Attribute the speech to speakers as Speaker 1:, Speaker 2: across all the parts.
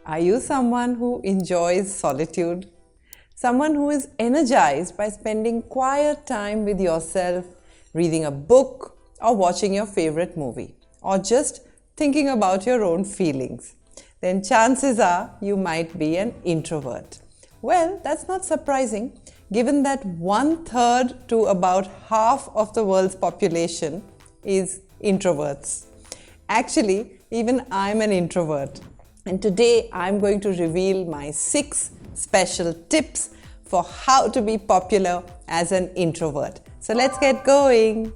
Speaker 1: Are you someone who enjoys solitude? Someone who is energized by spending quiet time with yourself, reading a book, or watching your favorite movie, or just thinking about your own feelings? Then chances are you might be an introvert. Well, that's not surprising, given that 1/3 to about half of the world's population is introverts. Actually, even I'm an introvert. And today I'm going to reveal my 6 special tips for how to be popular as an introvert. So let's get going.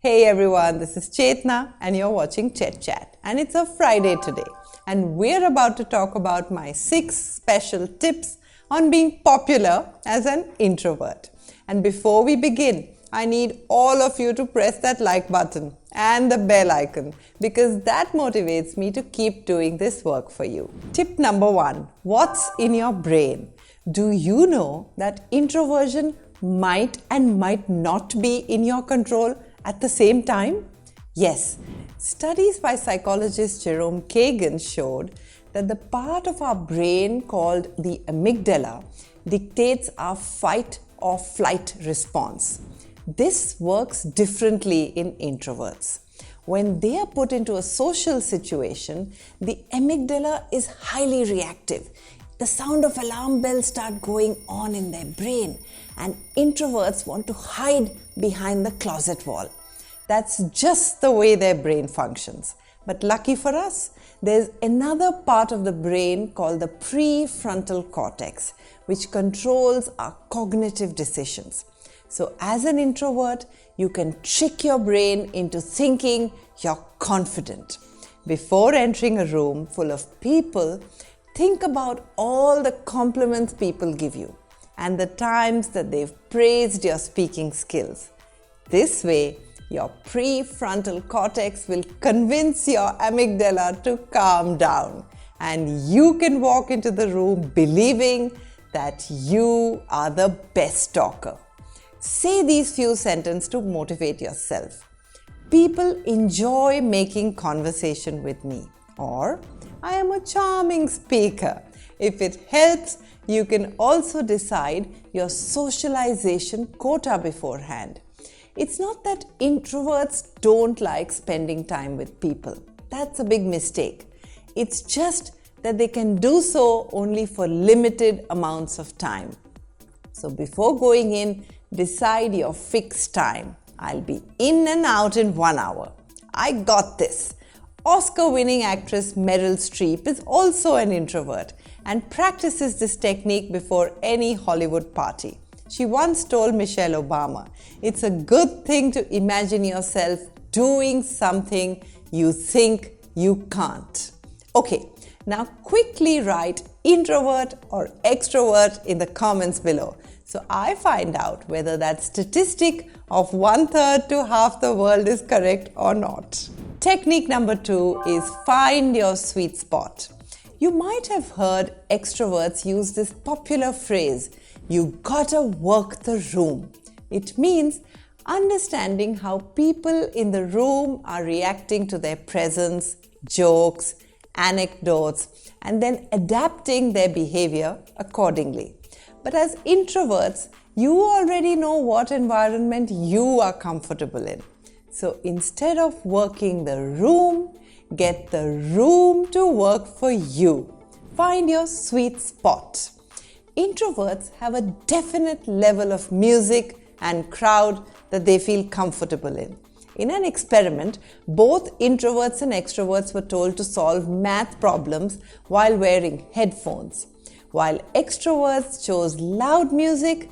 Speaker 1: Hey everyone, this is Chetna and you're watching ChetChat. And it's a Friday today. And we're about to talk about my 6 special tips on being popular as an introvert. And before we begin, I need all of you to press that like button and the bell icon because that motivates me to keep doing this work for you. Tip number 1, what's in your brain? Do you know that introversion might and might not be in your control at the same time? Yes, studies by psychologist Jerome Kagan showed that the part of our brain called the amygdala dictates our fight or flight response. This works differently in introverts. When they are put into a social situation, the amygdala is highly reactive. The sound of alarm bells start going on in their brain, and introverts want to hide behind the closet wall. That's just the way their brain functions. But lucky for us, there's another part of the brain called the prefrontal cortex, which controls our cognitive decisions. So as an introvert, you can trick your brain into thinking you're confident. Before entering a room full of people, think about all the compliments people give you and the times that they've praised your speaking skills. This way, your prefrontal cortex will convince your amygdala to calm down, and you can walk into the room believing that you are the best talker. Say these few sentences to motivate yourself. People enjoy making conversation with me, or I am a charming speaker. If it helps, you can also decide your socialization quota beforehand. It's not that introverts don't like spending time with people. That's a big mistake. It's just that they can do so only for limited amounts of time. So before going in, decide your fixed time. I'll be in and out in 1 hour. I got this. Oscar-winning actress Meryl Streep is also an introvert and practices this technique before any Hollywood party. She once told Michelle Obama, "It's a good thing to imagine yourself doing something you think you can't." Okay, now quickly write introvert or extrovert in the comments below, so I find out whether that statistic of 1/3 to half the world is correct or not. Technique number 2 is find your sweet spot. You might have heard extroverts use this popular phrase, "You gotta work the room." It means understanding how people in the room are reacting to their presence, jokes, anecdotes, and then adapting their behavior accordingly. But as introverts, you already know what environment you are comfortable in. So instead of working the room, get the room to work for you. Find your sweet spot. Introverts have a definite level of music and crowd that they feel comfortable in. In an experiment, both introverts and extroverts were told to solve math problems while wearing headphones. While extroverts chose loud music,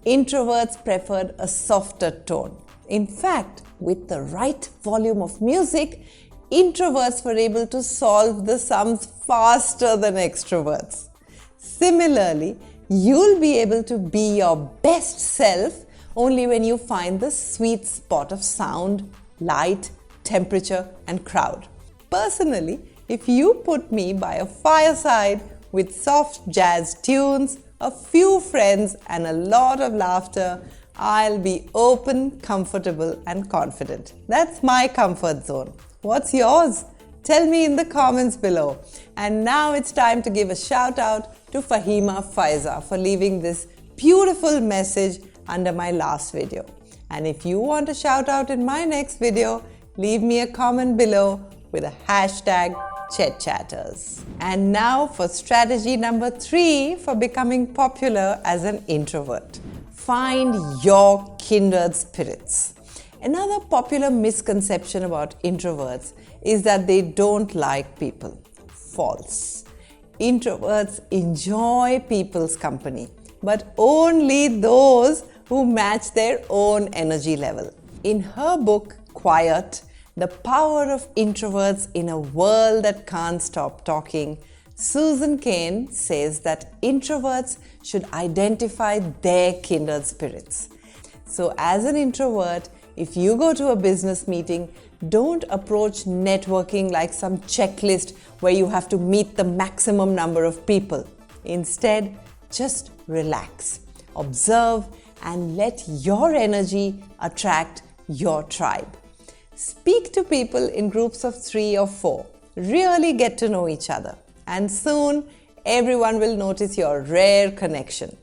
Speaker 1: introverts preferred a softer tone. In fact, with the right volume of music, introverts were able to solve the sums faster than extroverts. Similarly, you'll be able to be your best self only when you find the sweet spot of sound, light, temperature, and crowd. Personally, if you put me by a fireside with soft jazz tunes, a few friends, and a lot of laughter, I'll be open, comfortable, and confident. That's my comfort zone. What's yours? Tell me in the comments below. And now it's time to give a shout out to Fahima Faiza for leaving this beautiful message under my last video. And if you want a shout out in my next video, leave me a comment below with a hashtag ChetChatters. And now for strategy number 3 for becoming popular as an introvert. Find your kindred spirits. Another popular misconception about introverts is that they don't like people. False. Introverts enjoy people's company, but only those who match their own energy level. In her book, Quiet, The Power of Introverts in a World That Can't Stop Talking, Susan Cain says that introverts should identify their kindred spirits. So as an introvert, if you go to a business meeting, don't approach networking like some checklist where you have to meet the maximum number of people. Instead, just relax, observe, and let your energy attract your tribe. Speak to people in groups of 3 or 4. Really get to know each other. And soon, everyone will notice your rare connection.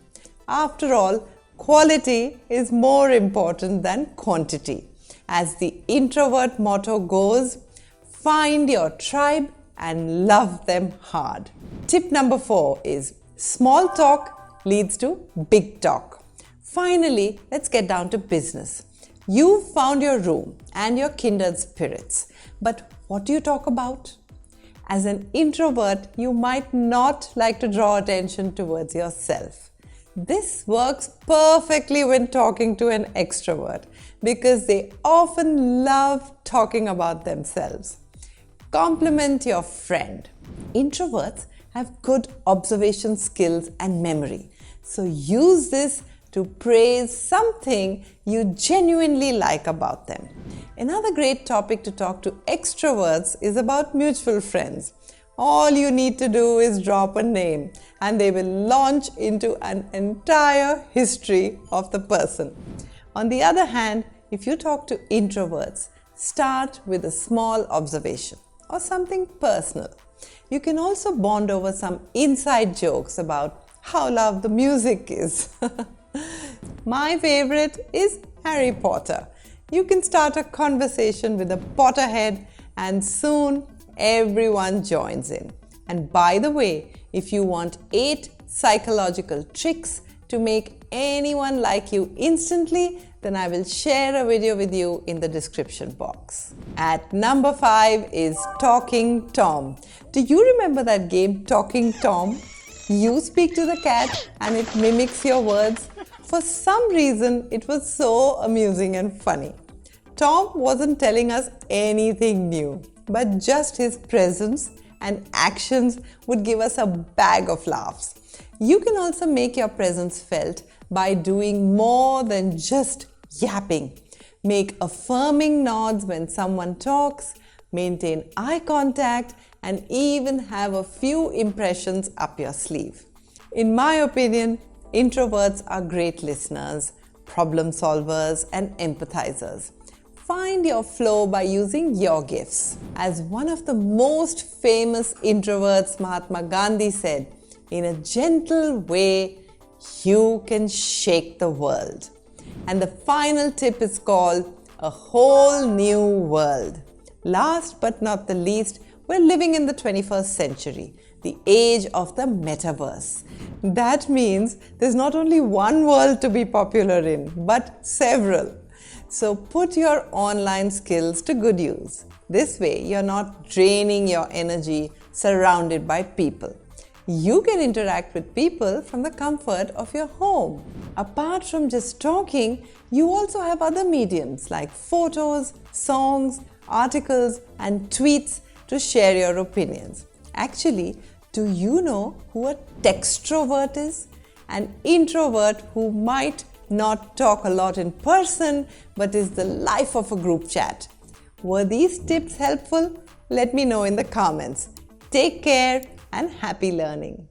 Speaker 1: After all, quality is more important than quantity. As the introvert motto goes, find your tribe and love them hard. Tip number 4 is small talk leads to big talk. Finally, let's get down to business. You've found your room and your kindred spirits, but what do you talk about? As an introvert, you might not like to draw attention towards yourself. This works perfectly when talking to an extrovert because they often love talking about themselves. Compliment your friend. Introverts have good observation skills and memory, so use this to praise something you genuinely like about them. Another great topic to talk to extroverts is about mutual friends. All you need to do is drop a name and they will launch into an entire history of the person. On the other hand, if you talk to introverts, start with a small observation or something personal. You can also bond over some inside jokes about how loud the music is. My favorite is Harry Potter. You can start a conversation with a Potterhead and soon everyone joins in. And by the way, if you want 8 psychological tricks to make anyone like you instantly, then I will share a video with you in the description box. At number 5 is Talking Tom. Do you remember that game Talking Tom? You speak to the cat and it mimics your words. For some reason, it was so amusing and funny. Tom wasn't telling us anything new, but just his presence and actions would give us a bag of laughs. You can also make your presence felt by doing more than just yapping. Make affirming nods when someone talks, maintain eye contact, and even have a few impressions up your sleeve. In my opinion, introverts are great listeners, problem solvers, and empathizers. Find your flow by using your gifts. As one of the most famous introverts, Mahatma Gandhi, said, in a gentle way, you can shake the world. And the final tip is called a whole new world. Last but not the least, we're living in the 21st century, the age of the metaverse. That means there's not only one world to be popular in, but several. So put your online skills to good use. This way, you're not draining your energy surrounded by people. You can interact with people from the comfort of your home. Apart from just talking, you also have other mediums like photos, songs, articles, and tweets to share your opinions. Actually, do you know who a textrovert is? An introvert who might not talk a lot in person but is the life of a group chat. Were these tips helpful? Let me know in the comments. Take care and happy learning.